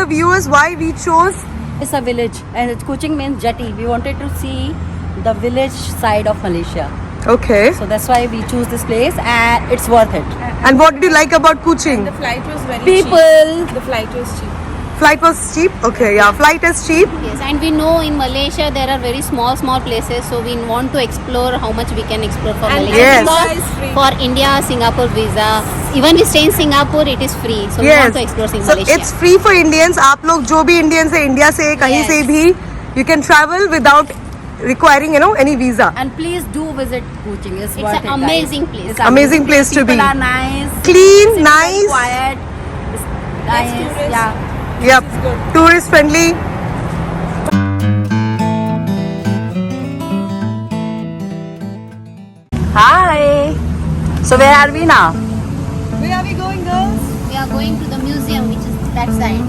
the viewers why we chose. It's a village, and Kuching means jetty. We wanted to see the village side of Malaysia, Okay. so that's why we choose this place, and it's worth it. And what did you like about Kuching? The flight was very People. cheap. The flight was cheap. Flight was cheap. Okay, yeah, flight is cheap. Yes, and we know in Malaysia there are very small places, so we want to explore how much we can explore for And Malaysia. Yes. Because visa is free. for India, Singapore visa, even we stay in Singapore, it is free. So we Yes. want to explore So Malaysia. it's free for Indians. आप लोग जो भी Indians है India से कहीं Yes. से भी, you can travel without requiring any visa. And please do visit Kuching. It's It's worth an it, guys. amazing place. It's Amazing place to be. People are nice. Clean, It's nice. quiet. It's nice. tourist. Yeah. Yep. Tourist friendly. Hi. So where are we now? Where are we going, girls? We are going to the museum, which is that side.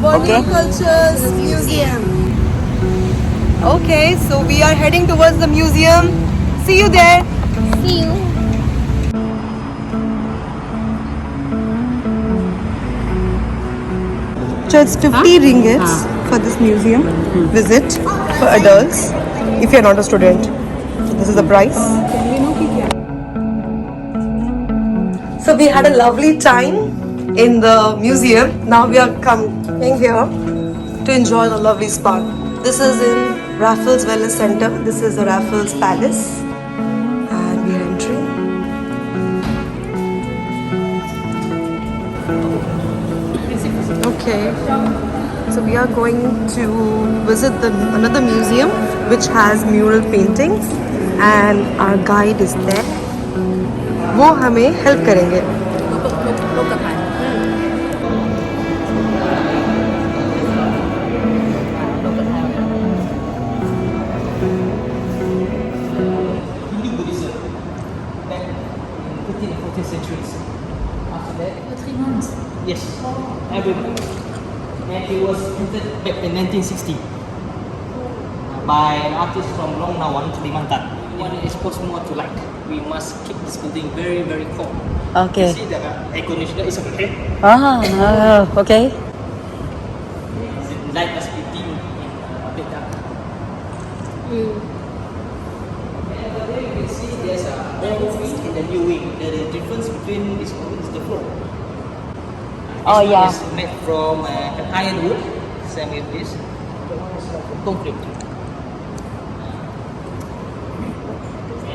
Borneo Okay. Cultures Museum. Okay, so we are heading towards the museum. See you there. See you. So it's 50 ringgits for this museum visit for adults if you're not a student. So this is the price. So we had a lovely time in the museum. Now we are coming here to enjoy the lovely spa. This is in Raffles Wellness Center. This is the Raffles Palace. And we are entering. Okay, so we are going to visit another museum which has mural paintings and our guide is there. वो हमें help करेंगे. Buddhism back in 15th and 14th centuries. After that, for 3 months. Yes, every month. And it was printed back in 1960 by an artist from Long Nawan, Kalimantan. When it is exposed more to light, we must keep this building very, very cold. Okay. You see the air conditioner is okay. Okay. The light must be dim and a bit dark. And over there you can see there's a old wing and a new wing. The difference between this one is the floor. Oh, This one yeah. is made from iron wood, same with this. The one is from concrete.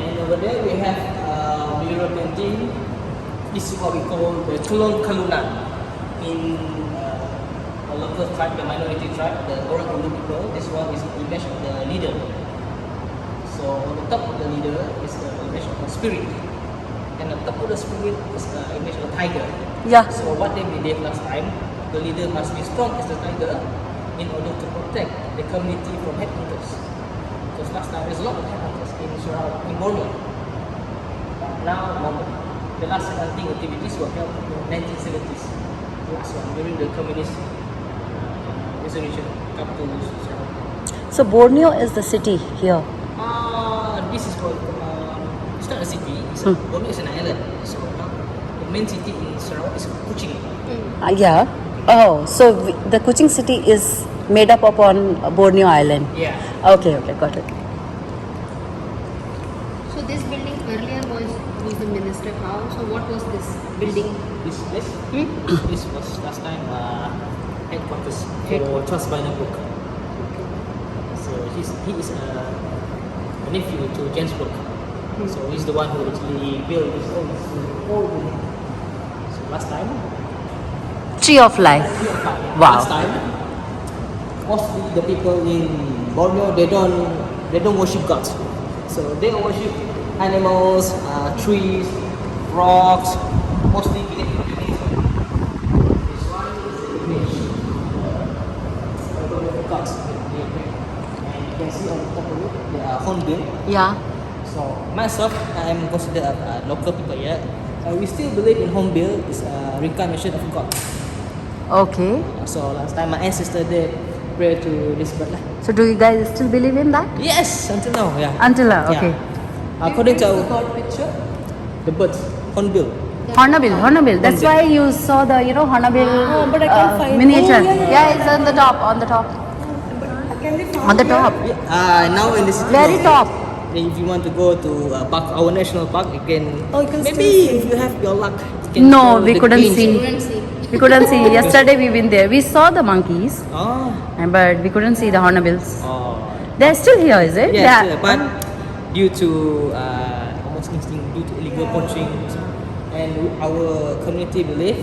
And over there we have mural painting. This is what we call the Kelong Kalunan. In a local tribe, the minority tribe, the Orang Ulu people, this one is the image of the leader. So on the top of the leader is the image of the spirit. And on top of the spirit is the image of the tiger. Yeah. So what they believe last time, the leader must be strong as the tiger in order to protect the community from headhunters. Because last time there's a lot of headhunters in Sarawak, in Borneo. But now, the last hunting activities were held in the 1970s. The last one during the communist resolution come to Sarawak. So Borneo is the city here. This is called, it's not a city, Borneo is an island. So now the main city in Sarawak is Kuching. Yeah. Oh, so the Kuching city is made up upon Borneo Island. Yeah. Okay, got it. So this building earlier was the minister house. So what was this building? This place, this was last time headquarters for Charles Bynum Brooke. So he is a nephew to James Brooke. So he's the one who actually built this whole building. So last time, Tree of Life. Wow. last time, mostly the people in Borneo they don't worship gods. So they worship animals, trees, rocks, mostly believe in Judaism. This one is the image of the gods. And you can see on the top of it, they are hornbill. Yeah. So myself, I am considered a local people here. We still believe in hornbill is a reincarnation of God. Okay. So last time my ancestor did pray to this bird. So do you guys still believe in that? Yes, until now, yeah. Until now, okay. Yeah. According to God picture. the bird, hornbill. Hornbill. That's why you saw the, Hornbill but I can't find miniature. it. Yeah, it's on the top. On the top. Now in the city. Very top. If you want to go to our national park, you can. Oh, you can maybe still if you have your luck. You can No, follow we the couldn't queens. see. We couldn't see. Yesterday we been there. We saw the monkeys, Oh. but we couldn't see the hornbills. Oh. They're still here, is it? Yes, Yeah. but due to almost instinct, due to illegal poaching, and our community believe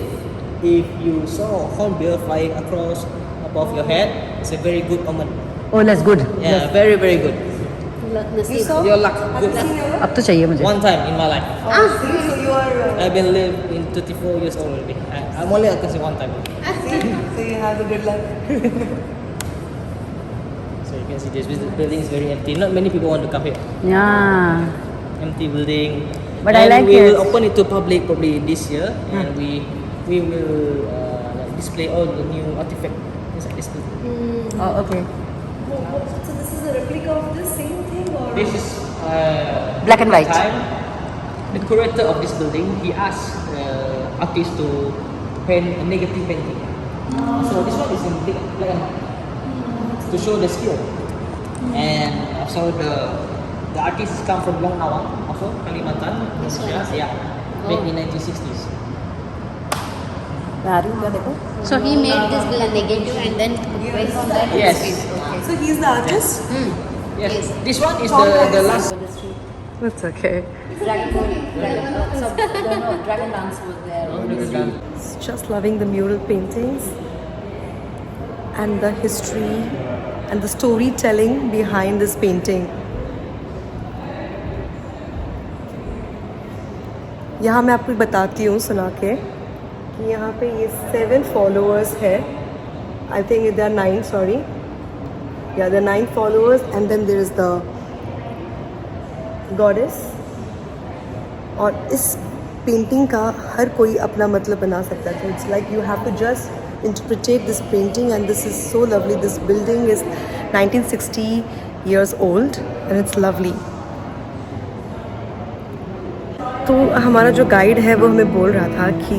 if you saw a hornbill flying across above your head, it's a very good omen. Oh, that's good. Yeah, very very good. You saw? Your luck, good. अब तो चाहिए मुझे. One time in my life, So you are. I've been lived in 34 years old already. I'm only at one time. So you have a good luck. So you can see this building is very empty. Not many people want to come here. Yeah. Empty building. But and I like we it. will open it to public probably this year, and we will like display all the new artifact inside this building. Oh, okay. So this is a replica of the same thing, or? This is Black and white. Time, the curator of this building, he asked artists to paint a negative painting. So this one is in black and white to show the skill. And also the artists come from Long Awang, also Kalimantan, Indonesia. Yeah, made in 1960s. So he made this negative and then based on that. Yes. So he's the artist? Yes. This one is the last. That's okay. Dragon dance was there. Just loving the mural paintings and the history and the storytelling behind this painting. यहाँ मैं आपको बताती हूँ सुना के कि यहाँ पे ये 7 followers है. I think there are 9, sorry. Yeah, there are 9 followers, and then there is the goddess. और इस पेंटिंग का हर कोई अपना मतलब बना सकता है. It's like you have to just interpret this painting, and this is so lovely. This building is 1960 years old, and it's lovely. तो हमारा जो गाइड है वो हमें बोल रहा था कि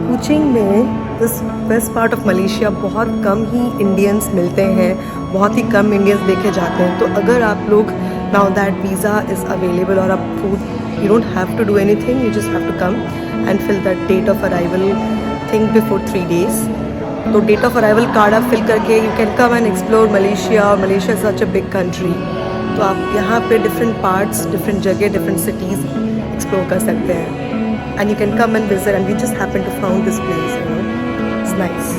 कुचिंग में this west part of Malaysia बहुत कम ही इंडियंस मिलते हैं, बहुत ही कम इंडियंस देखे जाते हैं. तो अगर आप लोग now that visa is available और आप food you don't have to do anything, you just have to come and fill that date of arrival think before 3 days. तो डेट ऑफ अराइवल कार्ड आप फिल करके you can come and explore Malaysia. Malaysia is such a big country. तो आप यहाँ पे different parts, different जगह, different cities explore कर सकते हैं. And you can come and visit, and we just happened to found this place, you know. It's nice.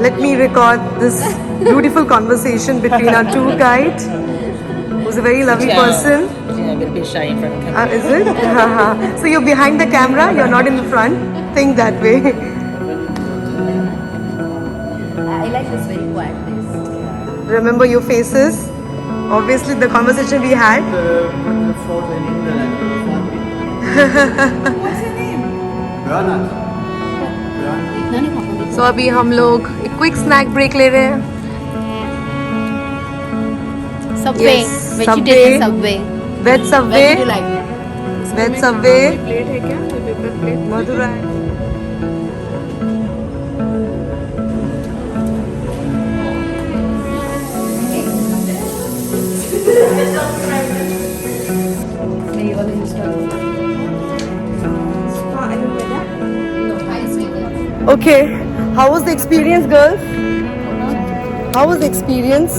Let me record this beautiful conversation between our tour guide, who's a very lovely person. I'm a bit shy in front of the camera. Is it? So you're behind the camera, you're not in the front. Think that way. I like this very quiet place. Remember your faces. Obviously, the conversation we had. So अभी हम लोग एक quick snack break ले रहे हैं. Subway, Yes, vegetarian Subway. Subway. Veg Subway. Where do you like? Veg Subway. Plate है क्या? कोई पेपर प्लेट? Madurai. ये वाला यूज कर. Okay, how was the experience, girls? How was the experience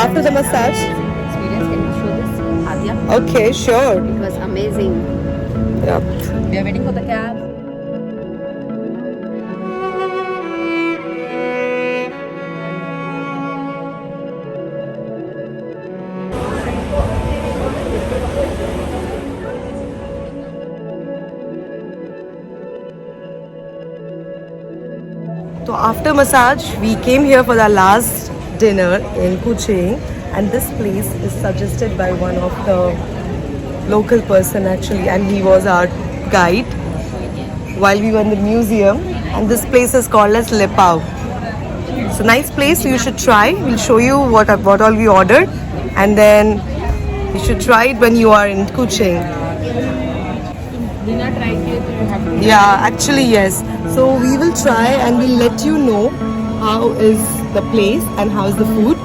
after the massage? Experience, can you show this? Adya? Okay, sure. It was amazing. Yep. We are waiting for the cab. So after massage, we came here for the last dinner in Kuching, and this place is suggested by one of the local person actually, and he was our guide while we were in the museum. And this place is called as Lepau. It's a nice place. You should try. We'll show you what all we ordered, and then you should try it when you are in Kuching. बिना try किए तो you have to. Yeah, actually yes. So we will try and we'll let you know how is the place and how is the food.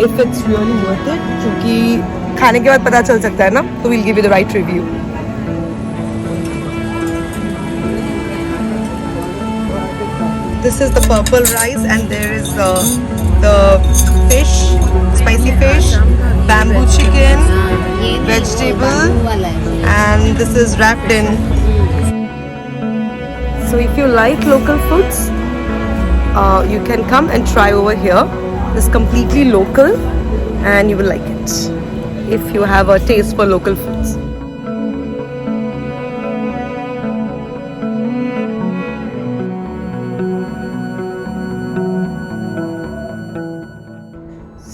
If it's really worth it. क्योंकि खाने के बाद पता चल सकता है ना. So we'll give you the right review. This is the purple rice and there is the fish, spicy fish, bamboo chicken, vegetable, and this is wrapped in. So if you like local foods, you can come and try over here. It's completely local and you will like it if you have a taste for local foods.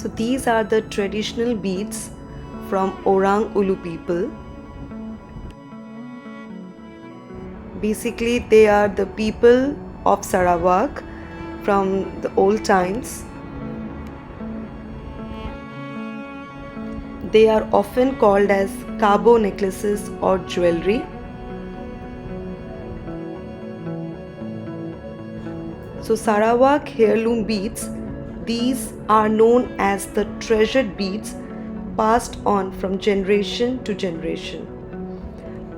So these are the traditional beads from Orang Ulu people. Basically, they are the people of Sarawak from the old times. They are often called as Kabo necklaces or jewelry. So Sarawak heirloom beads, these are known as the treasured beads passed on from generation to generation.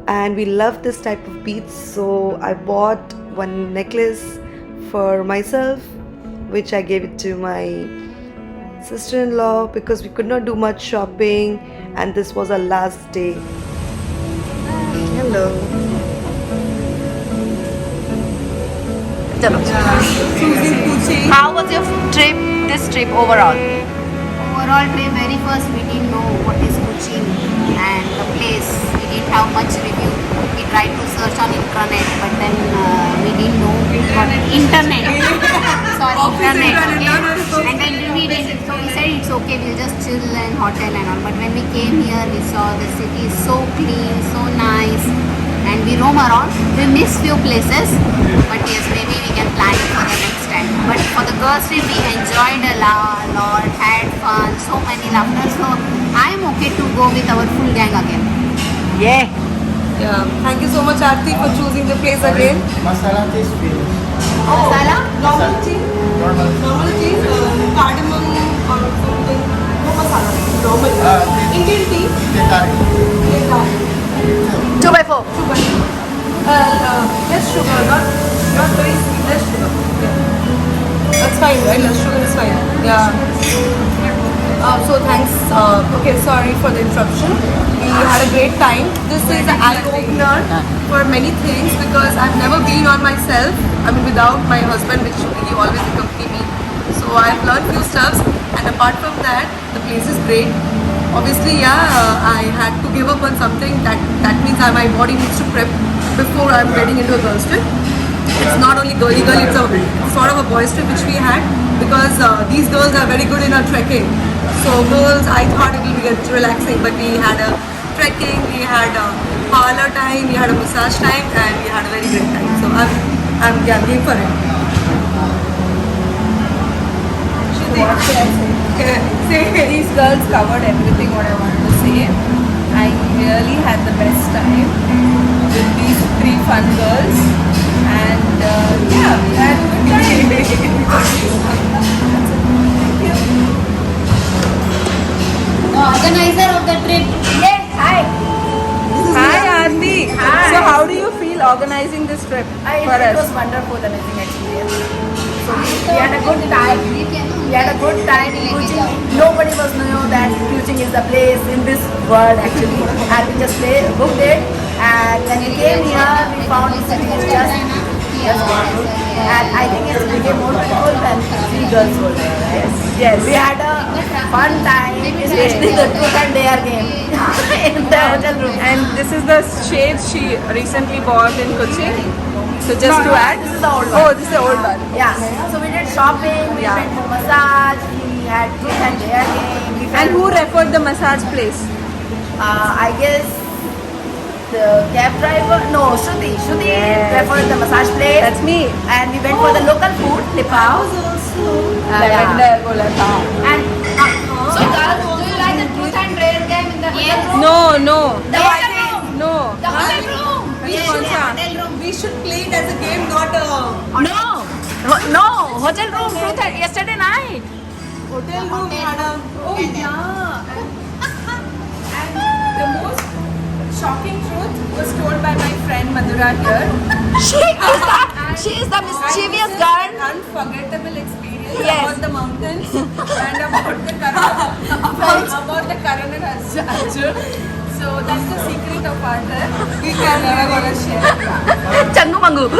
And we love this type of beads, so I bought one necklace for myself, which I gave it to my sister-in-law because we could not do much shopping and this was our last day. Hello. How was your trip, this trip overall? Overall trip, very first we didn't know what is Cochin and the place. We didn't have much review. We tried to search on internet, but then we didn't know what internet. Sorry, internet. Okay. And then we did. So we said it's okay. We'll just chill in hotel and all. But when we came here, we saw the city is so clean, so nice, and we roam around. We miss few places, but yes, maybe we can plan it for the next time. But for the girls trip, we enjoyed a lot, had fun, so many laughter. So I am okay to go with our full gang again. Yeah. Yeah. Thank you so much, Aarti, for choosing the place again. Masala taste feel. Masala? Normal tea. Normal. Normal tea. Cardamom or something. No masala. Normal. Indian tea. Tentari. 2x4. Less sugar, not very sweet. Less sugar. Yeah. That's fine, right? Less sugar is fine. Yeah. So thanks. Okay, sorry for the interruption. We had a great time. This is an eye opener for many things because I've never been on myself. I mean, without my husband, which he always accompany me. So I've learned few stuffs, and apart from that, the place is great. Obviously, I had to give up on something. That means my body needs to prep before I'm getting into a girls trip. It's not only girly girl, it's a sort of a boys trip which we had because these girls are very good in our trekking. So girls, I thought it will be relaxing, but we had a trekking, we had a parlor time, we had a massage time, and we had a very great time. So I'm game for it. What should I say? These girls covered everything what I wanted to say. I really had the best time with these 3 fun girls, and yeah, we had a good time. The organizer of the trip. Yes, hi. Hi, Aarti. Hi. So, how do you feel organizing this trip for us? It was wonderful, amazing experience. So we had a good time. We had a good time in Kuching. Nobody was knew that Kuching is the place in this world actually. And we just booked it. And when we came here, we found the city is just beautiful. And I think it became more beautiful when 3 girls were there. Right? Yes. We had a fun time, especially the truth and dare game in the hotel room. And this is the shade she recently bought in Kochi. So just to add, this is the old one. Oh, this is the old one. Yeah. So we did shopping, we went for massage, we had truth and dare game. We And who referred the massage place? I guess the cab driver, no, Shruti. Shruti referred the massage place. That's me. And we went for the local food, Lipao. Lavender Golata. And so girls, do you like the truth and dare game in the hotel room? No. The hotel room. No. The hotel room. We should play it as a game, not a No, hotel room. Truth, yesterday night. hotel room. Madam. Oh yeah. And the most shocking truth was told by my friend Madhura here. She is the mischievous girl. Unforgettable experience Yes. about the mountains and about the Karan and Arjun. So that's the secret of our trip. We can never gonna share. Changu Mangu. Oh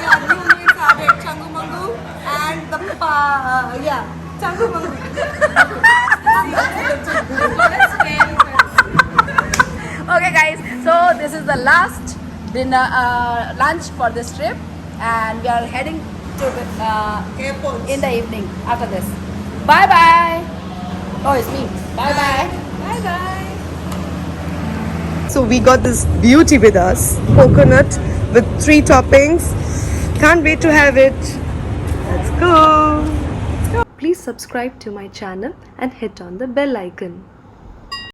yeah, new names added. Changumangu and the Changumangu. Okay, guys. So this is the last dinner, lunch for this trip, and we are heading to the, Airport. in the evening after this. Bye bye. Oh, it's me. Bye bye. Bye bye. So we got this beauty with us, coconut with 3 toppings. Can't wait to have it. Let's go. Please subscribe to my channel and hit on the bell icon.